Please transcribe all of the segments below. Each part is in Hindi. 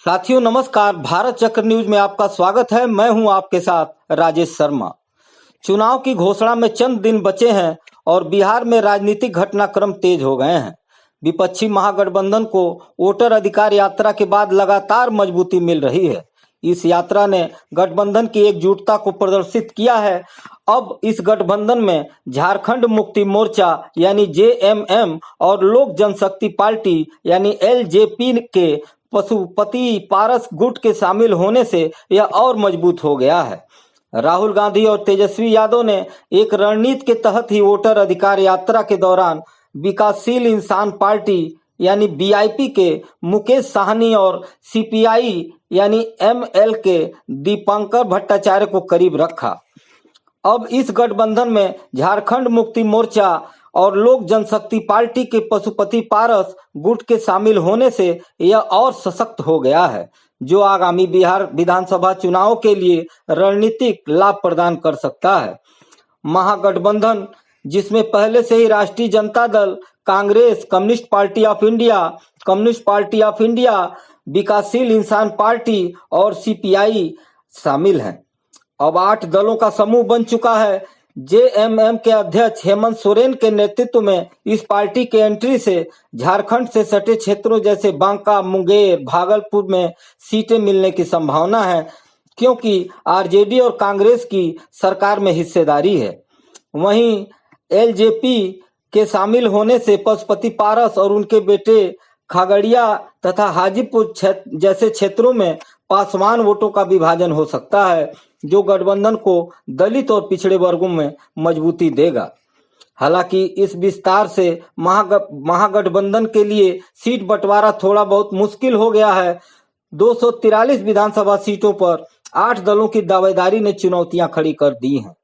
साथियों नमस्कार। भारत चक्र न्यूज में आपका स्वागत है। मैं हूं आपके साथ राजेश शर्मा। चुनाव की घोषणा में चंद दिन बचे हैं और बिहार में राजनीतिक घटनाक्रम तेज हो गए हैं। विपक्षी महागठबंधन को वोटर अधिकार यात्रा के बाद लगातार मजबूती मिल रही है। इस यात्रा ने गठबंधन की एकजुटता को प्रदर्शित किया है। अब इस गठबंधन में झारखंड मुक्ति मोर्चा यानी जेएमएम और लोक जनशक्ति पार्टी यानी एलजेपी के पशुपति पारस गुट के शामिल होने से यह और मजबूत हो गया है। राहुल गांधी और तेजस्वी यादव ने एक रणनीति के तहत ही वोटर अधिकार यात्रा के दौरान विकासशील इंसान पार्टी यानी बीआईपी के मुकेश साहनी और सीपीआई यानी एमएल के दीपंकर भट्टाचार्य को करीब रखा। अब इस गठबंधन में झारखंड मुक्ति मोर्चा और लोक जनशक्ति पार्टी के पशुपति पारस गुट के शामिल होने से यह और सशक्त हो गया है, जो आगामी बिहार विधानसभा चुनाव के लिए रणनीतिक लाभ प्रदान कर सकता है। महागठबंधन जिसमें पहले से ही राष्ट्रीय Janata Dal, Congress, communist party of India, विकासशील इंसान पार्टी और सीपीआई शामिल हैं। अब 8 दलों का समूह बन चुका है। जेएमएम के अध्यक्ष हेमंत सोरेन के नेतृत्व में इस पार्टी के एंट्री से झारखंड से सटे क्षेत्रों जैसे बांका, मुंगेर, भागलपुर में सीटें मिलने की संभावना है, क्योंकि आरजेडी और कांग्रेस की सरकार में हिस्सेदारी है। वहीं एलजेपी के शामिल होने से पशुपति पारस और उनके बेटे खगड़िया तथा हाजीपुर जैसे क्षेत्रों में पासवान वोटों का विभाजन हो सकता है, जो गठबंधन को दलित और पिछड़े वर्गों में मजबूती देगा। हालांकि इस विस्तार से महागठबंधन के लिए सीट बंटवारा थोड़ा बहुत मुश्किल हो गया है। 243 विधानसभा सीटों पर 8 दलों की दावेदारी ने चुनौतियां खड़ी कर दी हैं।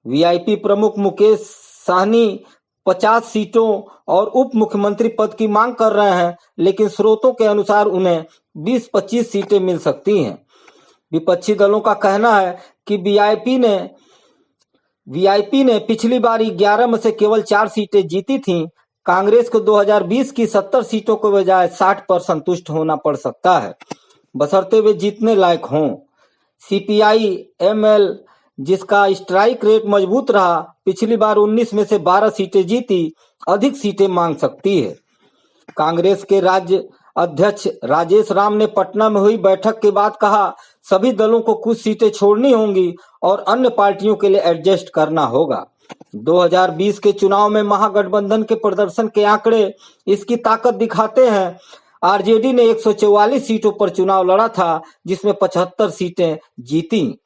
वीआईपी प्रमुख मुकेश साहनी 50 सीटों और उप मुख्यमंत्री पद की मांग कर रहे हैं, लेकिन स्रोतों के अनुसार उन्हें 20-25 सीटें मिल सकती हैं। विपक्षी दलों का कहना है कि वीआईपी ने पिछली बार 11 में से केवल 4 सीटें जीती थीं। कांग्रेस को 2020 की 70 सीटों के बजाय 60 पर संतुष्ट होना पड़ सकता है, बशर्ते वे जीतने लायक हों। सीपीआई एमएल जिसका स्ट्राइक रेट मजबूत रहा, पिछली बार 19 में से 12 सीटें जीती, अधिक सीटें मांग सकती है। कांग्रेस के राज्य अध्यक्ष राजेश राम ने पटना में हुई बैठक के बाद कहा, सभी दलों को कुछ सीटें छोड़नी होंगी और अन्य पार्टियों के लिए एडजस्ट करना होगा। 2020 के चुनाव में महागठबंधन के प्रदर्शन के आंकड़े इसकी ताकत दिखाते हैं। आरजेडी ने 144 सीटों पर चुनाव लड़ा था, जिसमें 75 सीटें जीती।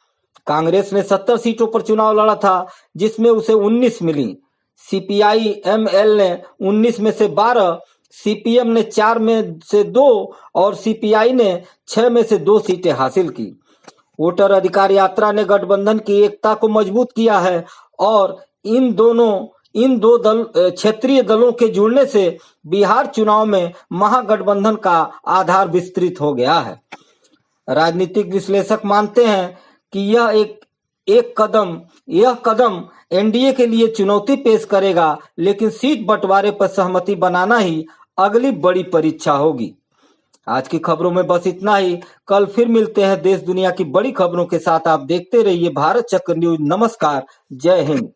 कांग्रेस ने 70 सीटों पर चुनाव लड़ा था, जिसमें उसे 19 मिली। सीपीआई एमएल ने 19 में से 12, सीपीएम ने 4 में से 2 और सीपीआई ने 6 में से 2 सीटें हासिल की। वोटर अधिकार यात्रा ने गठबंधन की एकता को मजबूत किया है और इन दो क्षेत्रीय दलों के जुड़ने से बिहार चुनाव में महागठबंधन का आधार विस्तृत हो गया है। राजनीतिक विश्लेषक मानते हैं कि यह कदम एनडीए के लिए चुनौती पेश करेगा, लेकिन सीट बंटवारे पर सहमति बनाना ही अगली बड़ी परीक्षा होगी। आज की खबरों में बस इतना ही। कल फिर मिलते हैं देश दुनिया की बड़ी खबरों के साथ। आप देखते रहिए भारत चक्र न्यूज। नमस्कार, जय हिंद।